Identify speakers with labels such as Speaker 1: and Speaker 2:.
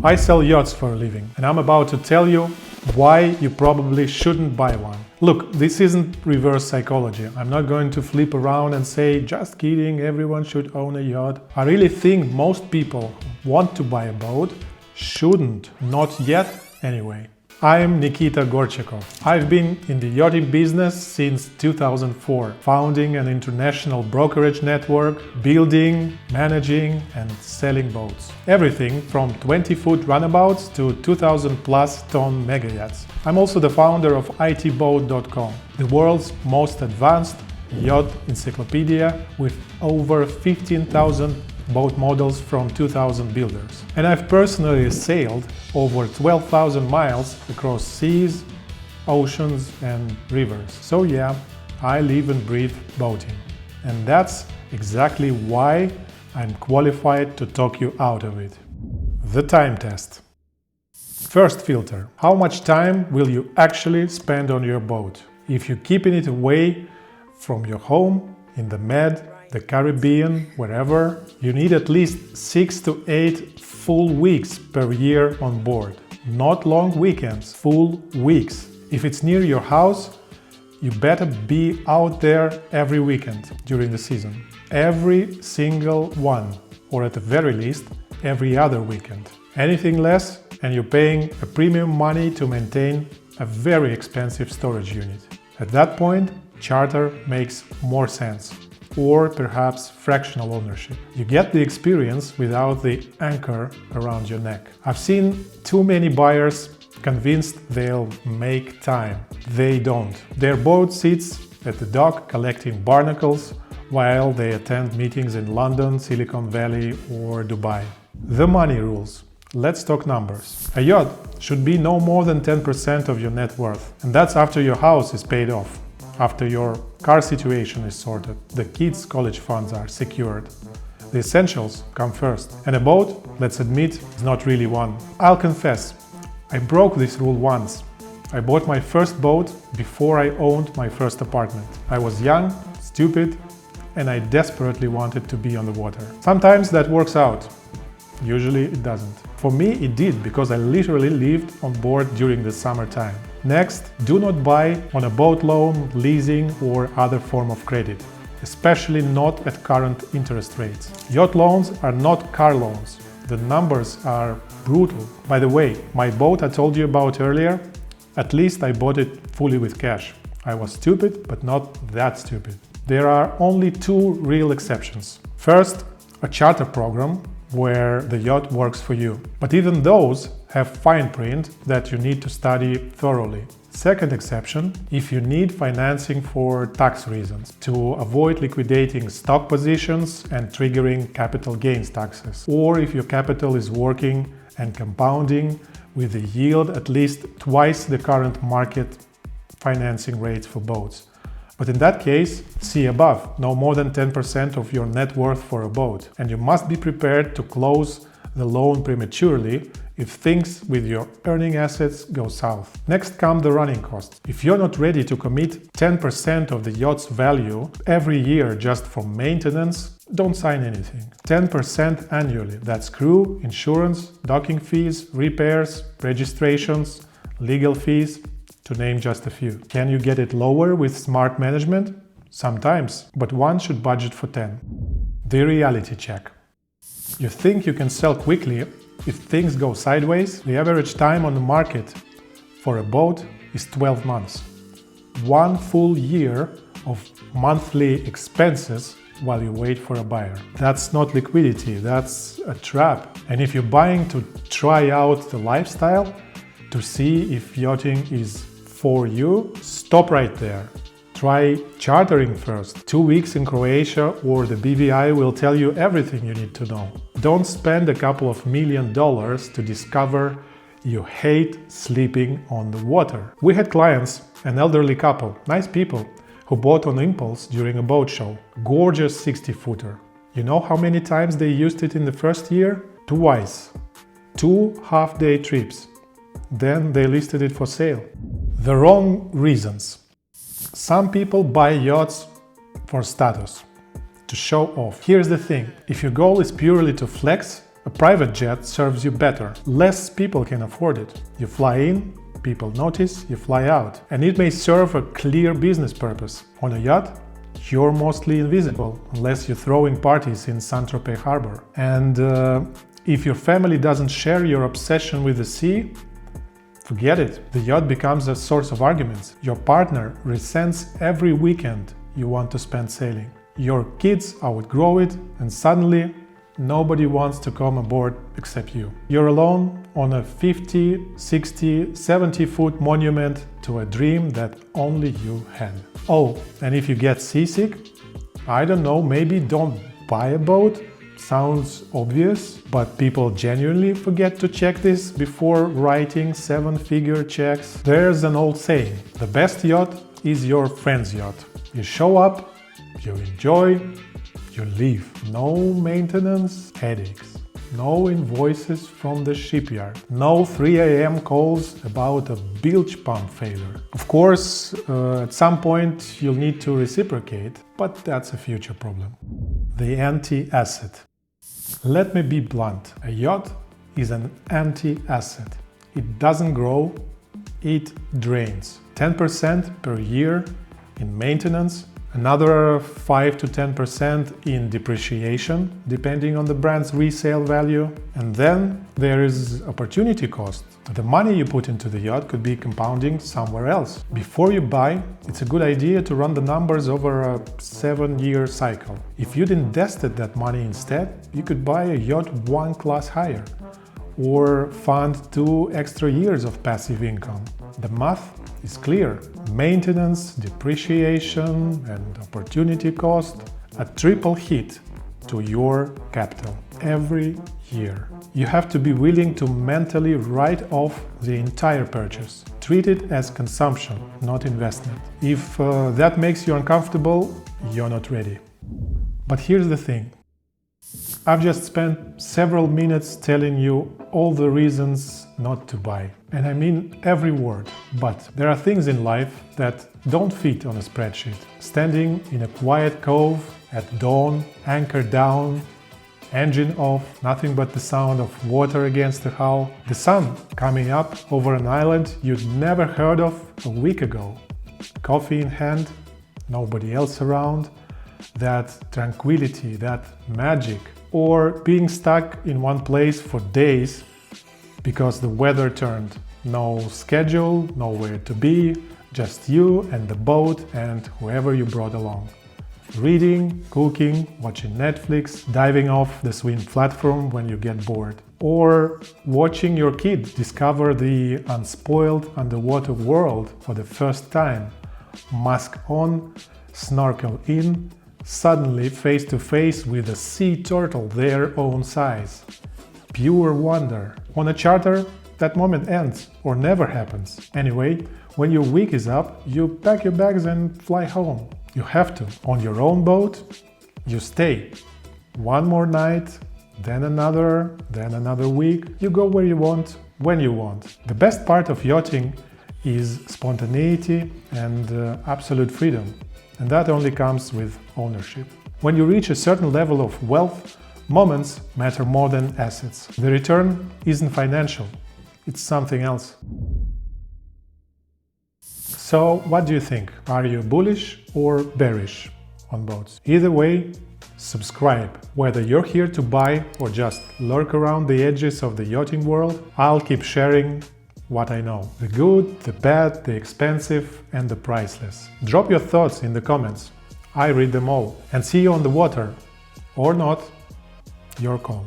Speaker 1: I sell yachts for a living, and I'm about to tell you why you probably shouldn't buy one. Look, this isn't reverse psychology. I'm not going to flip around and say, just kidding, everyone should own a yacht. I really think most people who want to buy a boat shouldn't, not yet anyway. I'm Nikita Gorchakov. I've been in the yachting business since 2004, founding an international brokerage network, building, managing and selling boats. Everything from 20-foot runabouts to 2,000-plus ton mega yachts. I'm also the founder of itBoat.com, the world's most advanced yacht encyclopedia with over 15,000 boat models from 2,000 builders. And I've personally sailed over 12,000 miles across seas, oceans and rivers. So yeah, I live and breathe boating. And that's exactly why I'm qualified to talk you out of it. The time test. First filter. How much time will you actually spend on your boat? If you're keeping it away from your home, in the Med, the Caribbean, wherever, you need at least 6 to 8 full weeks per year on board. Not long weekends, full weeks. If it's near your house, you better be out there every weekend during the season. Every single one, or at the very least, every other weekend. Anything less, and you're paying a premium money to maintain a very expensive storage unit. At that point, charter makes more sense. Or perhaps fractional ownership. You get the experience without the anchor around your neck. I've seen too many buyers convinced they'll make time. They don't. Their boat sits at the dock collecting barnacles while they attend meetings in London, Silicon Valley or Dubai. The money rules. Let's talk numbers. A yacht should be no more than 10% of your net worth. And that's after your house is paid off. After your car situation is sorted, the kids' college funds are secured. The essentials come first. And a boat, let's admit, is not really one. I'll confess, I broke this rule once. I bought my first boat before I owned my first apartment. I was young, stupid, and I desperately wanted to be on the water. Sometimes that works out. Usually it doesn't. For me, it did, because I literally lived on board during the summertime. Next, do not buy on a boat loan, leasing or other form of credit, especially not at current interest rates. Yacht loans are not car loans. The numbers are brutal. By the way, my boat I told you about earlier, at least I bought it fully with cash. I was stupid, but not that stupid. There are only two real exceptions. First, a charter program where the yacht works for you. But even those have fine print that you need to study thoroughly. Second exception, if you need financing for tax reasons, to avoid liquidating stock positions and triggering capital gains taxes, or if your capital is working and compounding with a yield at least twice the current market financing rates for boats. But in that case, see above, no more than 10% of your net worth for a boat. And you must be prepared to close the loan prematurely if things with your earning assets go south. Next come the running costs. If you're not ready to commit 10% of the yacht's value every year just for maintenance, don't sign anything. 10% annually. That's crew, insurance, docking fees, repairs, registrations, legal fees, to name just a few. Can you get it lower with smart management? Sometimes, but one should budget for 10. The reality check. You think you can sell quickly if things go sideways? The average time on the market for a boat is 12 months. 1 full year of monthly expenses while you wait for a buyer. That's not liquidity, that's a trap. And if you're buying to try out the lifestyle, to see if yachting is for you, stop right there. Try chartering first. 2 weeks in Croatia or the BVI will tell you everything you need to know. Don't spend a couple of $1 million to discover you hate sleeping on the water. We had clients, an elderly couple, nice people, who bought on impulse during a boat show. Gorgeous 60-footer. You know how many times they used it in the first year? Twice. 2 half-day trips. Then they listed it for sale. The wrong reasons. Some people buy yachts for status, to show off. Here's the thing, if your goal is purely to flex, A private jet serves you better. Less people can afford it. You fly in, people notice, you fly out. And it may serve a clear business purpose. On a yacht, you're mostly invisible, unless you're throwing parties in Saint-Tropez harbor. And if your family doesn't share your obsession with the sea, forget it. The yacht becomes a source of arguments. Your partner resents every weekend you want to spend sailing. Your kids outgrow it, and suddenly nobody wants to come aboard except you. You're alone on a 50, 60, 70-foot monument to a dream that only you had. Oh, and if you get seasick, I don't know, maybe don't buy a boat. Sounds obvious, but people genuinely forget to check this before writing 7-figure checks. There's an old saying, the best yacht is your friend's yacht. You show up, you enjoy, you leave. No maintenance headaches, no invoices from the shipyard, no 3 a.m. calls about a bilge pump failure. Of course, at some point you'll need to reciprocate, but that's a future problem. The anti-asset. Let me be blunt. A yacht is an anti-asset. It doesn't grow, it drains. 10% per year in maintenance, another 5 to 10% in depreciation, depending on the brand's resale value. And then there is opportunity cost. The money you put into the yacht could be compounding somewhere else. Before you buy, it's a good idea to run the numbers over a 7-year cycle. If you'd invested that money instead, you could buy a yacht 1 class higher, or fund 2 extra years of passive income. The math is clear. Maintenance, depreciation, and opportunity cost, a triple hit to your capital every year. You have to be willing to mentally write off the entire purchase. Treat it as consumption, not investment. If that makes you uncomfortable, you're not ready. But here's the thing. I've just spent several minutes telling you all the reasons not to buy. And I mean every word. But there are things in life that don't fit on a spreadsheet. Standing in a quiet cove at dawn, anchor down, engine off, nothing but the sound of water against the hull, the sun coming up over an island you'd never heard of a week ago, coffee in hand, nobody else around, that tranquility, that magic, or being stuck in one place for days because the weather turned. No schedule, nowhere to be, just you and the boat and whoever you brought along. Reading, cooking, watching Netflix, diving off the swim platform when you get bored. Or watching your kid discover the unspoiled underwater world for the first time. Mask on, snorkel in, suddenly face to face with a sea turtle their own size. Pure wonder. On a charter, that moment ends or never happens. Anyway, when your week is up, you pack your bags and fly home. You have to. On your own boat, you stay. One more night, then another week. You go where you want, when you want. The best part of yachting is spontaneity and absolute freedom. And that only comes with ownership. When you reach a certain level of wealth, moments matter more than assets. The return isn't financial, it's something else. So, what do you think? Are you bullish or bearish on boats? Either way, subscribe. Whether you're here to buy or just lurk around the edges of the yachting world, I'll keep sharing what I know. The good, the bad, the expensive, and the priceless. Drop your thoughts in the comments. I read them all. And see you on the water. Or not, your call.